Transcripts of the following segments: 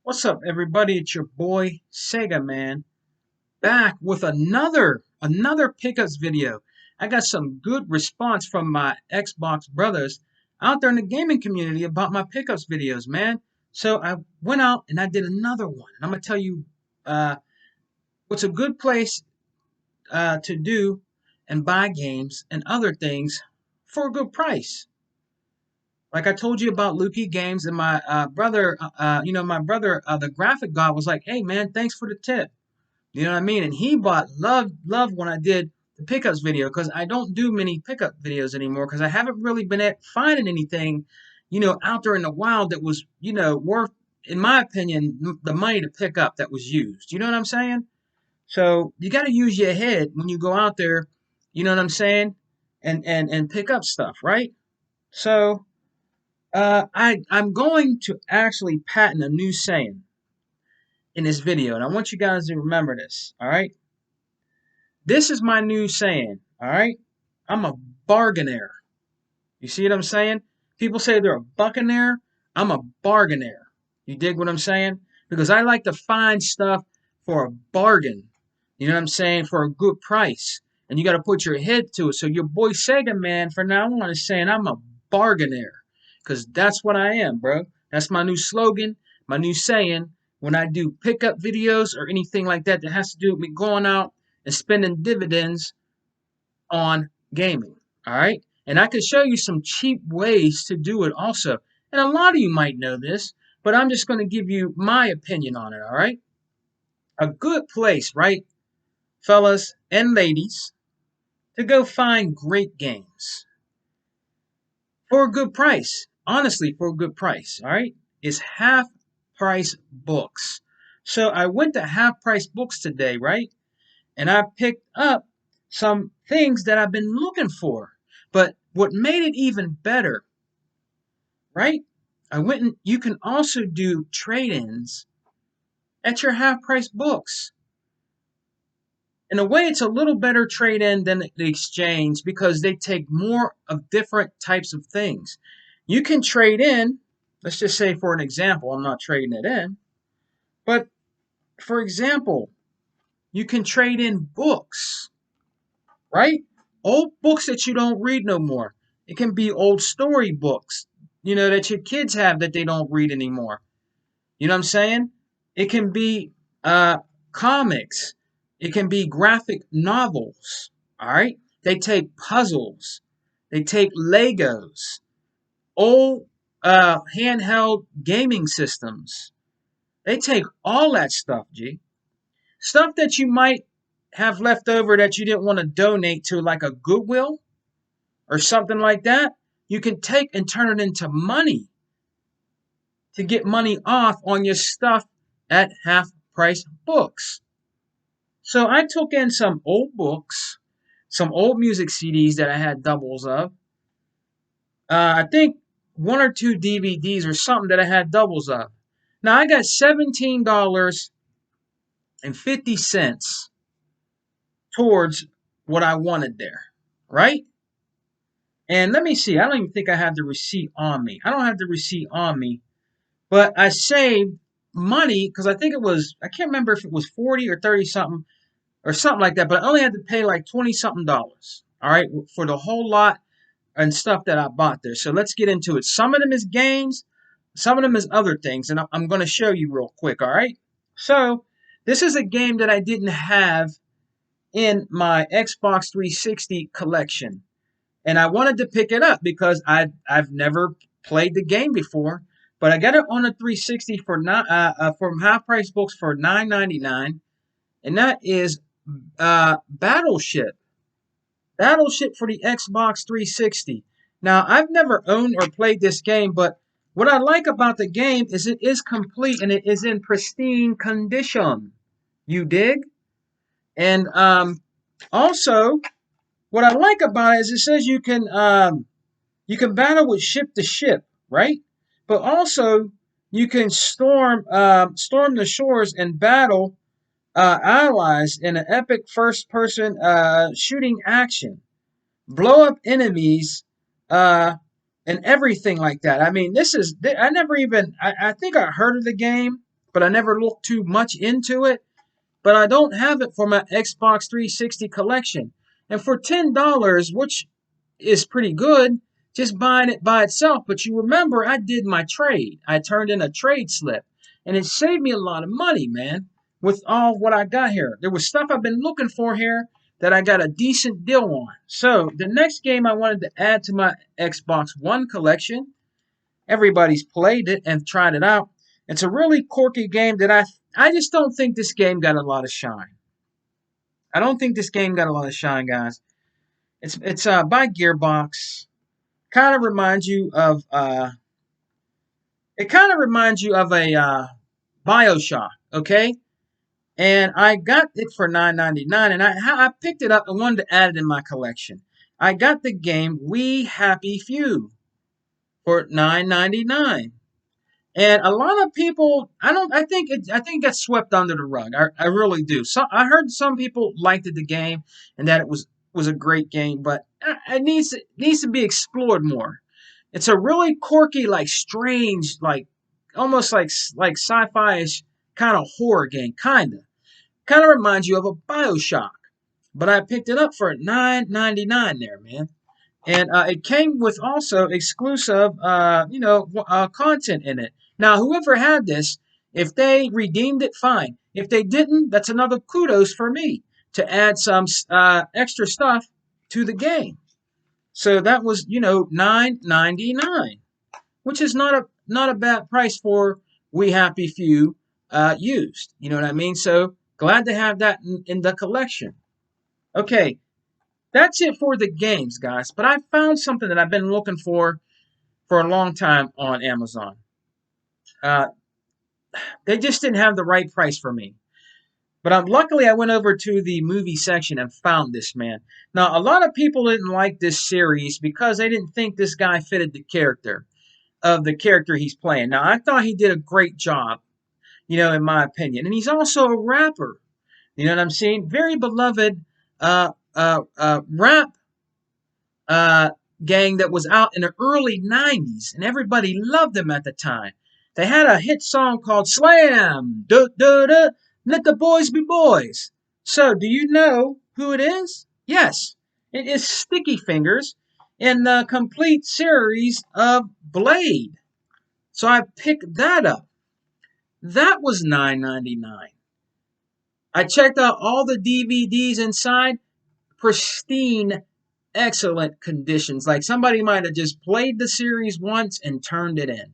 What's up, everybody? It's your boy Sega Man back with another pickups video. I got some good response from my Xbox brothers out there in the gaming community about my pickups videos, man. So I went out and I did another one. I'm gonna tell you uh, what's a good place to do and buy games and other things for a good price. Like I told you about Lukey Games, and my brother, my brother, the graphic god, was like, "Hey, man, thanks for the tip." You know what I mean? And he bought love when I did the pickups video because I don't do many pickup videos anymore because I haven't really been at finding anything, out there in the wild that was, worth, in my opinion, the money to pick up that was used. You know what I'm saying? So you got to use your head when you go out there. You know what I'm saying? And pick up stuff, right? So I'm going to actually patent a new saying in this video, and I want you guys to remember this. All right. This is my new saying, all right? I'm a bargainer. You see what I'm saying? People say they're a buccaneer. I'm a bargainer. You dig what I'm saying? Because I like to find stuff for a bargain. You know what I'm saying? For a good price. And you got to put your head to it. So your boy Sega Man from now on is saying I'm a bargainer. Because that's what I am, bro. That's my new slogan, my new saying. When I do pickup videos or anything like that that has to do with me going out and spending dividends on gaming. All right. And I can show you some cheap ways to do it also. And a lot of you might know this, but I'm just going to give you my opinion on it. All right. A good place, right, fellas and ladies, to go find great games for a good price. Honestly, for a good price. All right. Is Half Price Books. So I went to Half Price Books today, right? And I picked up some things that I've been looking for. But what made it even better, right? I went and you can also do trade-ins at your half-price books. In a way, it's a little better trade-in than the exchange because they take more of different types of things. You can trade in, let's just say for an example, I'm not trading it in, but for example, you can trade in books, right? Old books that you don't read no more. It can be old story books, that your kids have that they don't read anymore. You know what I'm saying? It can be comics. It can be graphic novels. All right? They take puzzles. They take Legos, old handheld gaming systems. They take all that stuff, G. Stuff that you might have left over that you didn't want to donate to, like a Goodwill or something like that, you can take and turn it into money to get money off on your stuff at half price books. So I took in some old books, some old music CDs that I had doubles of. I think one or two DVDs or something that I had doubles of. Now I got $17.50 towards what I wanted there, right? And let me see. I don't even think I have the receipt on me. I don't have the receipt on me, but I saved money because I can't remember if it was 40 or 30 something or something like that, but I only had to pay like 20 something dollars. All right, for the whole lot and stuff that I bought there. So let's get into it. Some of them is games, some of them is other things, and I'm going to show you real quick. All right. So this is a game that I didn't have in my Xbox 360 collection. And I wanted to pick it up because I've never played the game before, but I got it on a 360 from Half Price Books for $9.99, and that is Battleship. Battleship for the Xbox 360. Now I've never owned or played this game, but what I like about the game is it is complete and it is in pristine condition. You dig? And also what I like about it is it says you can battle with ship to ship, right? But also you can storm the shores and battle allies in an epic first person shooting action, blow up enemies, uh, and everything like that. I mean, this is I never even I think I heard of the game, but I never looked too much into it. But I don't have it for my Xbox 360 collection. And for $10, which is pretty good, just buying it by itself. But you remember, I did my trade. I turned in a trade slip, and it saved me a lot of money, man, with all what I got here. There was stuff I've been looking for here that I got a decent deal on. So the next game I wanted to add to my Xbox One collection, everybody's played it and tried it out. It's a really quirky game that I just don't think this game got a lot of shine. I don't think this game got a lot of shine, guys. It's by Gearbox. Kind of reminds you of it kind of reminds you of a BioShock, okay? And I got it for $9.99, and I picked it up and wanted to add it in my collection. I got the game We Happy Few for $9.99. And a lot of people, I think it got swept under the rug. I really do. So I heard some people liked the game and that it was a great game, but it needs to be explored more. It's a really quirky, like strange, like almost like sci-fi-ish kind of horror game, kind of reminds you of a BioShock. But I picked it up for $9.99 there, man. And it came with also exclusive, content in it. Now, whoever had this, if they redeemed it, fine. If they didn't, that's another kudos for me to add some extra stuff to the game. So that was, $9.99, which is not a bad price for We Happy Few used. You know what I mean? So glad to have that in the collection. Okay, that's it for the games, guys. But I found something that I've been looking for a long time on Amazon. They just didn't have the right price for me. But luckily, I went over to the movie section and found this, man. Now, a lot of people didn't like this series because they didn't think this guy fitted the character he's playing. Now, I thought he did a great job, in my opinion. And he's also a rapper. You know what I'm saying? Very beloved rap gang that was out in the early 90s, and everybody loved them at the time. They had a hit song called Slam! Duh, duh, duh, let the boys be boys. So, do you know who it is? Yes, it is Sticky Fingers in the complete series of Blade. So I picked that up. That was $9.99. I checked out all the DVDs inside. Pristine, excellent conditions. Like somebody might have just played the series once and turned it in.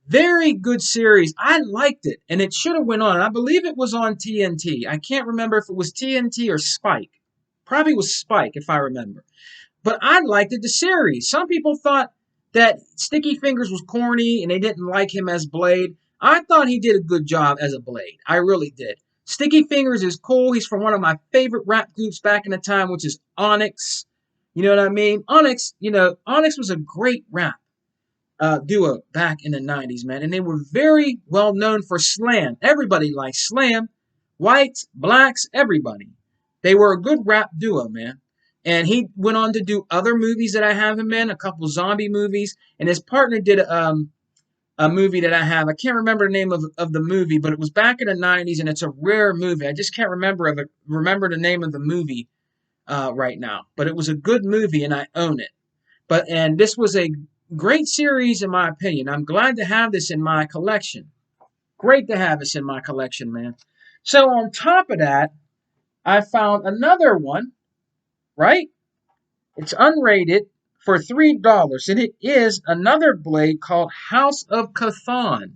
Very good series. I liked it, and it should have went on. I believe it was on TNT. I can't remember if it was TNT or Spike. Probably was Spike, if I remember. But I liked it, the series. Some people thought that Sticky Fingers was corny, and they didn't like him as Blade. I thought he did a good job as a Blade. I really did. Sticky Fingers is cool. He's from one of my favorite rap groups back in the time, which is Onyx. You know what I mean? Onyx was a great rap duo back in the 90s, man. And they were very well known for Slam. Everybody liked Slam. Whites, blacks, everybody. They were a good rap duo, man. And he went on to do other movies that I have him in, a couple zombie movies. And his partner did a movie that I have. I can't remember the name of the movie, but it was back in the 90s, and it's a rare movie. I just can't remember the name of the movie right now. But it was a good movie, and I own it. And this was a great series, in my opinion. I'm glad to have this in my collection. Great to have this in my collection, man. So on top of that, I found another one, right? It's unrated for $3, and it is another Blade called House of Chthon.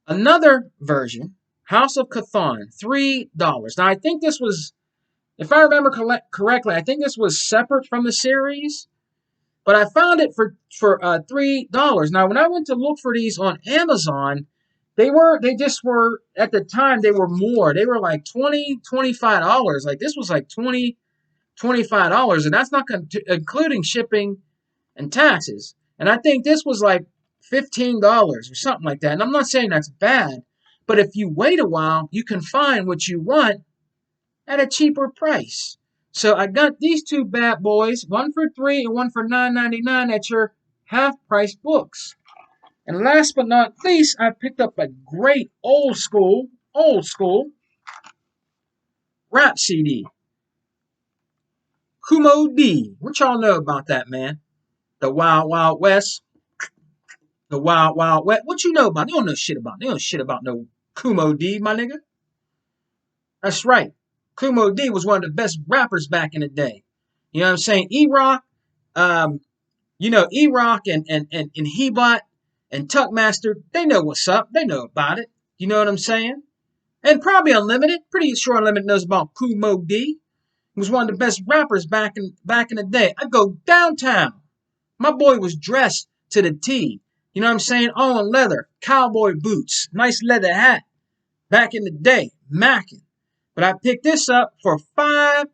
Another version, House of Chthon, $3. Now, I think this was, if I remember correctly, I think this was separate from the series, but I found it for $3. Now, when I went to look for these on Amazon, they just were, at the time, they were more. They were like $20, $25. Like, this was like $20, $25, and that's not including shipping and taxes. And I think this was like $15 or something like that. And I'm not saying that's bad, but if you wait a while, you can find what you want at a cheaper price. So I got these two bad boys, one for $3 and one for $9.99 at your half-price books. And last but not least, I picked up a great old school rap CD. Kumo D. What y'all know about that, man? The Wild Wild West. The Wild Wild West. What you know about? They don't know shit about. They don't know shit about no Kumo D, my nigga. That's right. Kumo D was one of the best rappers back in the day. You know what I'm saying? E-Rock, um, E-Rock and Hebot and Tuckmaster, they know what's up. They know about it. You know what I'm saying? And probably Unlimited. Pretty sure Unlimited knows about Kumo D. He was one of the best rappers back in the day. I go downtown. My boy was dressed to the T. You know what I'm saying? All in leather, cowboy boots, nice leather hat. Back in the day, mackin'. But I picked this up for $5.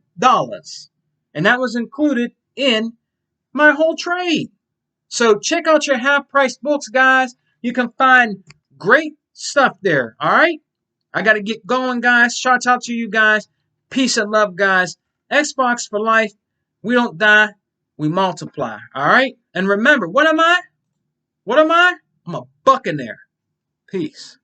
And that was included in my whole trade. So check out your half-price books, guys. You can find great stuff there. All right? I got to get going, guys. Shouts out to you guys. Peace and love, guys. Xbox for life. We don't die. We multiply. All right? And remember, what am I? What am I? I'm a buccaneer. Peace.